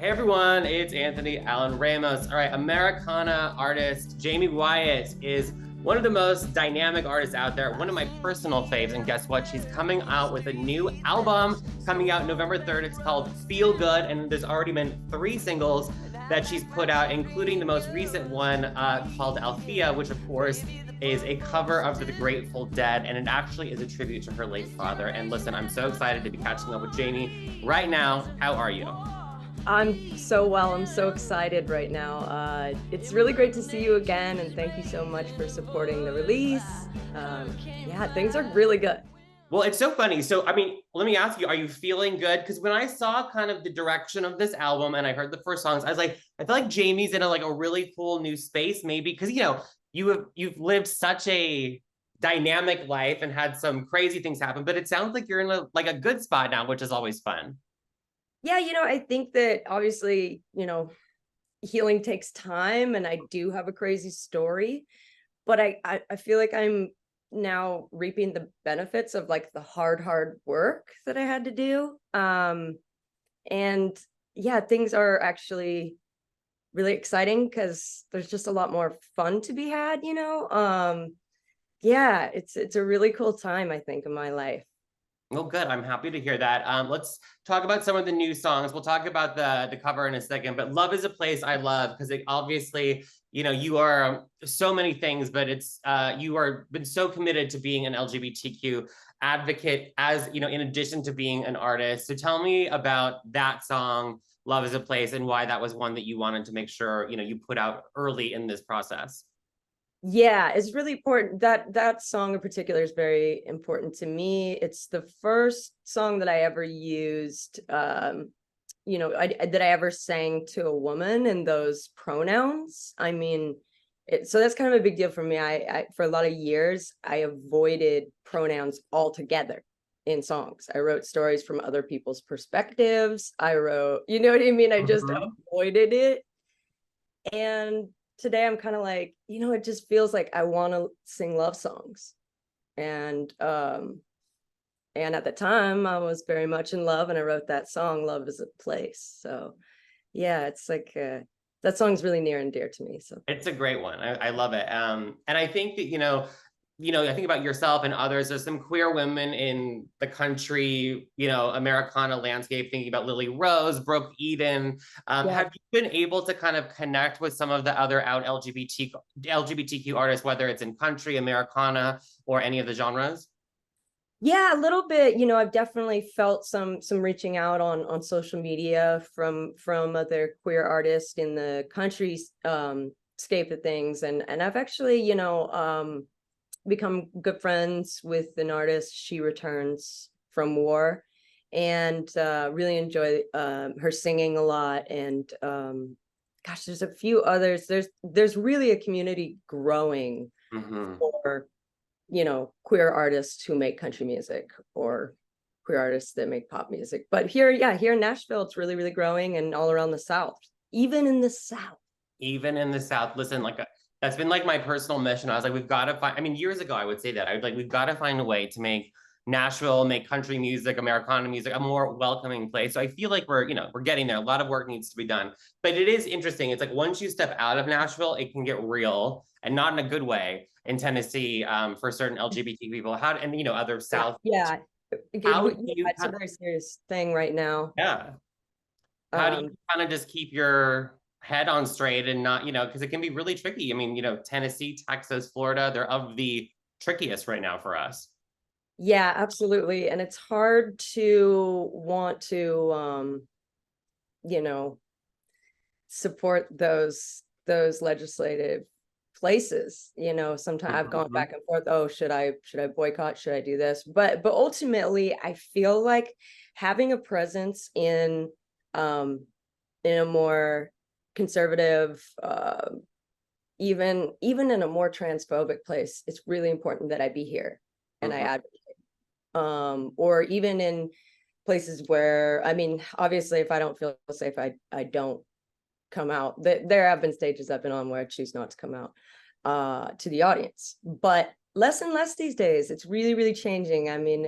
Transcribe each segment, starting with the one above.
Hey everyone, it's Anthony Allen Ramos. All right, Americana artist Jaime Wyatt is one of the most dynamic artists out there, one of my personal faves. And guess what? She's coming out with a new album coming out November 3rd. It's called Feel Good, and there's already been 3 singles that she's put out, including the most recent one called Althea, which of course is a cover of The Grateful Dead, and it actually is a tribute to her late father. And listen, I'm so excited to be catching up with Jaime right now. How are you? I'm so well. I'm so excited right now. It's really great to see you again, and thank you so much for supporting the release. Yeah, things are really good. Well, it's so funny. So, I mean, let me ask you, are you feeling good? Because when I saw kind of the direction of this album and I heard the first songs, I was like, I feel like Jamie's in a really cool new space, maybe because you've lived such a dynamic life and had some crazy things happen, but it sounds like you're in a good spot now, which is always fun. Yeah, I think that obviously, healing takes time, and I do have a crazy story, but I feel like I'm now reaping the benefits of like the hard work that I had to do. And yeah, things are actually really exciting because there's just a lot more fun to be had. Yeah, it's a really cool time, I think, in my life. Oh, good. I'm happy to hear that. Let's talk about some of the new songs. We'll talk about the cover in a second, but Love is a Place I Love because it obviously, you are so many things, but it's you are been so committed to being an LGBTQ advocate as, in addition to being an artist. So tell me about that song, Love is a Place, and why that was one that you wanted to make sure, you put out early in this process. Yeah, it's really important. That song in particular is very important to me. It's the first song that I ever used, that I ever sang to a woman in those pronouns. I mean, so that's kind of a big deal for me. I for a lot of years I avoided pronouns altogether in songs. I wrote stories from other people's perspectives. I wrote, you know what I mean? I just Mhm. avoided it. And today I'm kind of like, it just feels like I want to sing love songs. And at the time I was very much in love, and I wrote that song, Love is a Place. So yeah, it's like that song's really near and dear to me. So It's a great one. I love it. And I think that, I think about yourself and others. There's some queer women in the country, Americana landscape, thinking about Lily Rose, Brooke Eden. yeah. Have you been able to kind of connect with some of the other out LGBTQ artists, whether it's in country, Americana, or any of the genres? Yeah, a little bit. I've definitely felt some reaching out on social media from other queer artists in the country scape of things. And I've actually, become good friends with an artist. She returns from war, and really enjoy her singing a lot. And gosh, there's a few others. There's really a community growing Mm-hmm. for queer artists who make country music, or queer artists that make pop music. But here, yeah, here in Nashville, it's really, really growing, and all around the South, even in the South. Even in the South, listen, that's been like my personal mission. I was like, we've got to find, I mean, years ago, I would say that. I would like, we've got to find a way to make Nashville, make country music, Americana music a more welcoming place. So I feel like we're getting there. A lot of work needs to be done. But it is interesting. It's like once you step out of Nashville, it can get real, and not in a good way, in Tennessee, for certain LGBT people. And other South. Yeah, How do yeah, you it's a very serious thing right now. yeah. How do you Um, kind of just keep your head on straight and not, because it can be really tricky. I mean, Tennessee, Texas, Florida, they're of the trickiest right now for us. yeah, absolutely. And it's hard to want to, you know, support those legislative places. Sometimes I've gone Mhm. back and forth. Oh, should I boycott? Should I do this? But ultimately, I feel like having a presence um in a more conservative, even in a more transphobic place, it's really important that I be here and I Mhm. advocate. Or even in places where, I mean, obviously, if I don't feel safe, I don't come out. There have been stages I've been on where I choose not to come out to the audience, but less and less these days. It's really, really changing. I mean,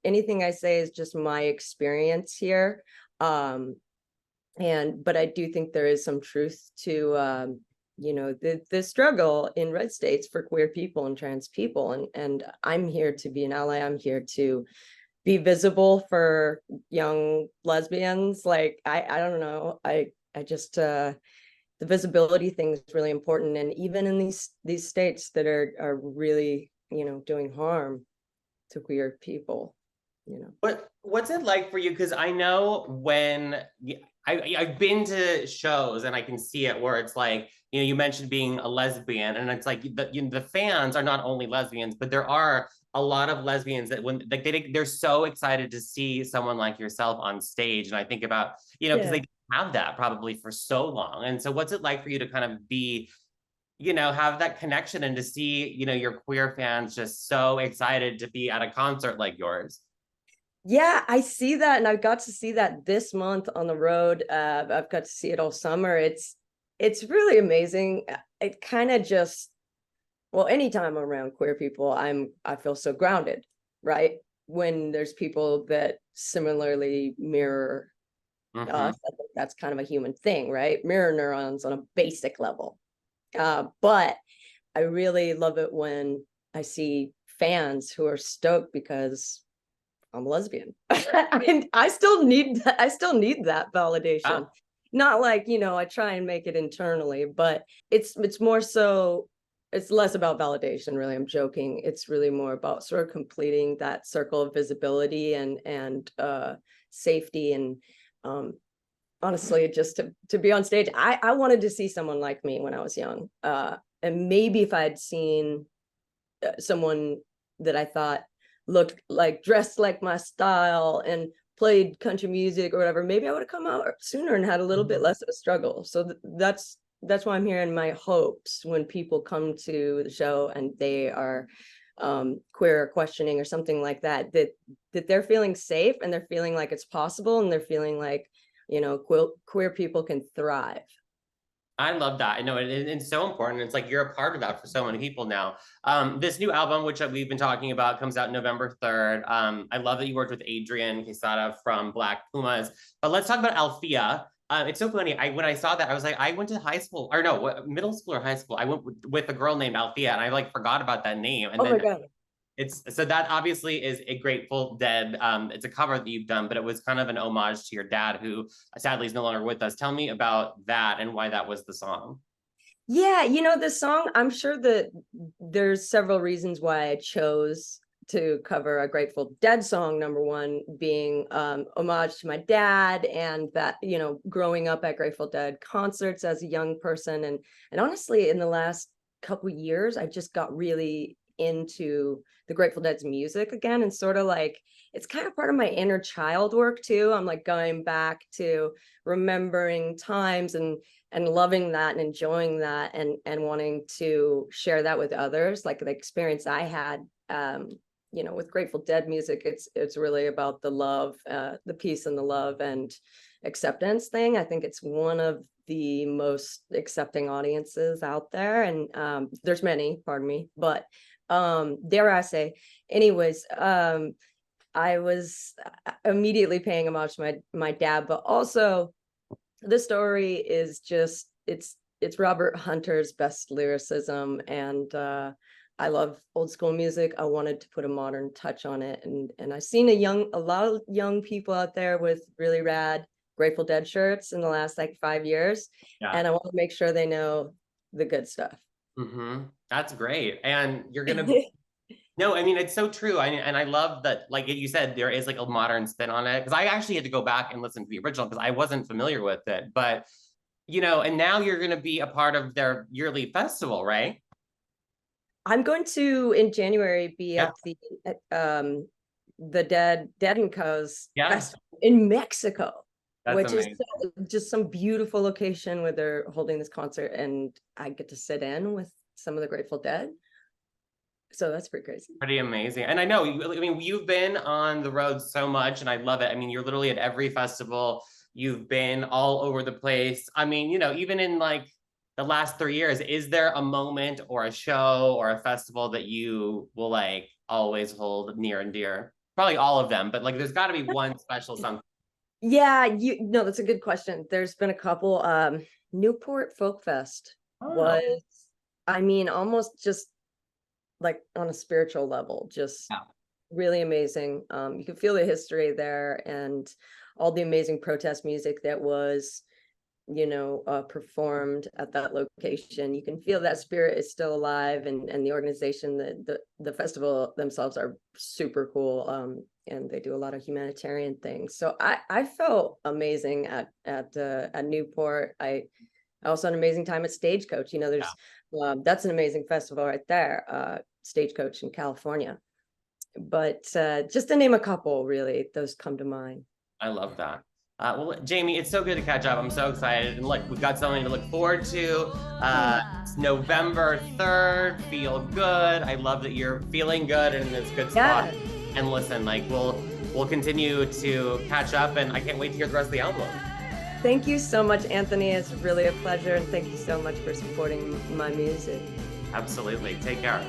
anything I say is just my experience here. Um, But I do think there is some truth to the struggle in red states for queer people and trans people, and I'm here to be an ally. I'm here to be visible for young lesbians. Like I don't know, I just the visibility thing is really important, and even in these states that are really doing harm to queer people. What's it like for you? Because I know when I've been to shows and I can see it where it's like, you mentioned being a lesbian, and it's like the fans are not only lesbians, but there are a lot of lesbians that when like they're so excited to see someone like yourself on stage. And I think about, because they have that probably for so long. And so what's it like for you to kind of be, have that connection and to see, your queer fans just so excited to be at a concert like yours? Yeah, I see that, and I've got to see that this month on the road. I've got to see it all summer. It's really amazing. It kind of just, well, anytime I'm around queer people, I feel so grounded, right? When there's people that similarly mirror us, I think that's kind of a human thing, right? Mirror neurons on a basic level. But I really love it when I see fans who are stoked because I'm lesbian. I still need that validation. Not like, I try and make it internally, but it's more so, it's less about validation, really. I'm joking. It's really more about sort of completing that circle of visibility and safety, and honestly, just to be on stage. I wanted to see someone like me when I was young. And maybe if I'd seen someone that I thought looked like, dressed like my style and played country music or whatever, maybe I would have come out sooner and had a little bit less of a struggle. So that's why I'm here, in my hopes when people come to the show and they are queer or questioning or something like that, that they're feeling safe, and they're feeling like it's possible, and they're feeling like queer people can thrive. I love that. I know it's so important. It's like you're a part of that for so many people now. This new album, which we've been talking about, comes out November 3rd. I love that you worked with Adrian Quesada from Black Pumas. But let's talk about Althea. It's so funny. When I saw that, I was like, I went to high school, or no, middle school or high school. I went with a girl named Althea, and I like forgot about that name. And Oh my then God. so that obviously is a Grateful Dead. It's a cover that you've done, but it was kind of an homage to your dad, who sadly is no longer with us. Tell me about that and why that was the song. Yeah, the song, I'm sure that there's several reasons why I chose to cover a Grateful Dead song. Number one being homage to my dad, and that, growing up at Grateful Dead concerts as a young person. And honestly, in the last couple of years, I just got really into the Grateful Dead's music again, and sort of like, it's kind of part of my inner child work too. I'm like going back to remembering times and loving that and enjoying that, and wanting to share that with others. Like the experience I had with Grateful Dead music, it's really about the love, the peace and the love and acceptance thing. I think it's one of the most accepting audiences out there, and there's many, pardon me, but dare I say, anyways, I was immediately paying homage to my dad, but also the story is just, it's Robert Hunter's best lyricism, and I love old school music. I wanted to put a modern touch on it, and I've seen a lot of young people out there with really rad Grateful Dead shirts in the last like 5 years, and I want to make sure they know the good stuff. That's great. And you're gonna no, I mean, it's so true. And I love that, like you said, there is like a modern spin on it, because I actually had to go back and listen to the original because I wasn't familiar with it. But and now you're going to be a part of their yearly festival, right? I'm going to, in January, be at the Dead and Co's festival in Mexico. That's which amazing. Is just some beautiful location where they're holding this concert, and I get to sit in with some of the Grateful Dead. So that's pretty crazy. Pretty amazing. And I know, I mean, you've been on the road so much, and I love it. I mean, you're literally at every festival. You've been all over the place. I mean, even in like the last 3 years, is there a moment or a show or a festival that you will like always hold near and dear? Probably all of them, but like there's got to be one special something. Yeah, no, that's a good question. There's been a couple. Newport Folk Fest was, I mean, almost just like on a spiritual level, just really amazing. You can feel the history there and all the amazing protest music that was, performed at that location. You can feel that spirit is still alive, and the organization, the festival themselves are super cool. And they do a lot of humanitarian things. So I felt amazing at Newport. I also had an amazing time at Stagecoach. There's that's an amazing festival right there, Stagecoach in California. But just to name a couple, really, those come to mind. I love that. Well, Jamie, it's so good to catch up. I'm so excited. And look, we've got something to look forward to. It's November 3rd. Feel good. I love that you're feeling good and in this good spot. And listen, like we'll continue to catch up, and I can't wait to hear the rest of the album. Thank you so much, Anthony. It's really a pleasure, and thank you so much for supporting my music. Absolutely. Take care.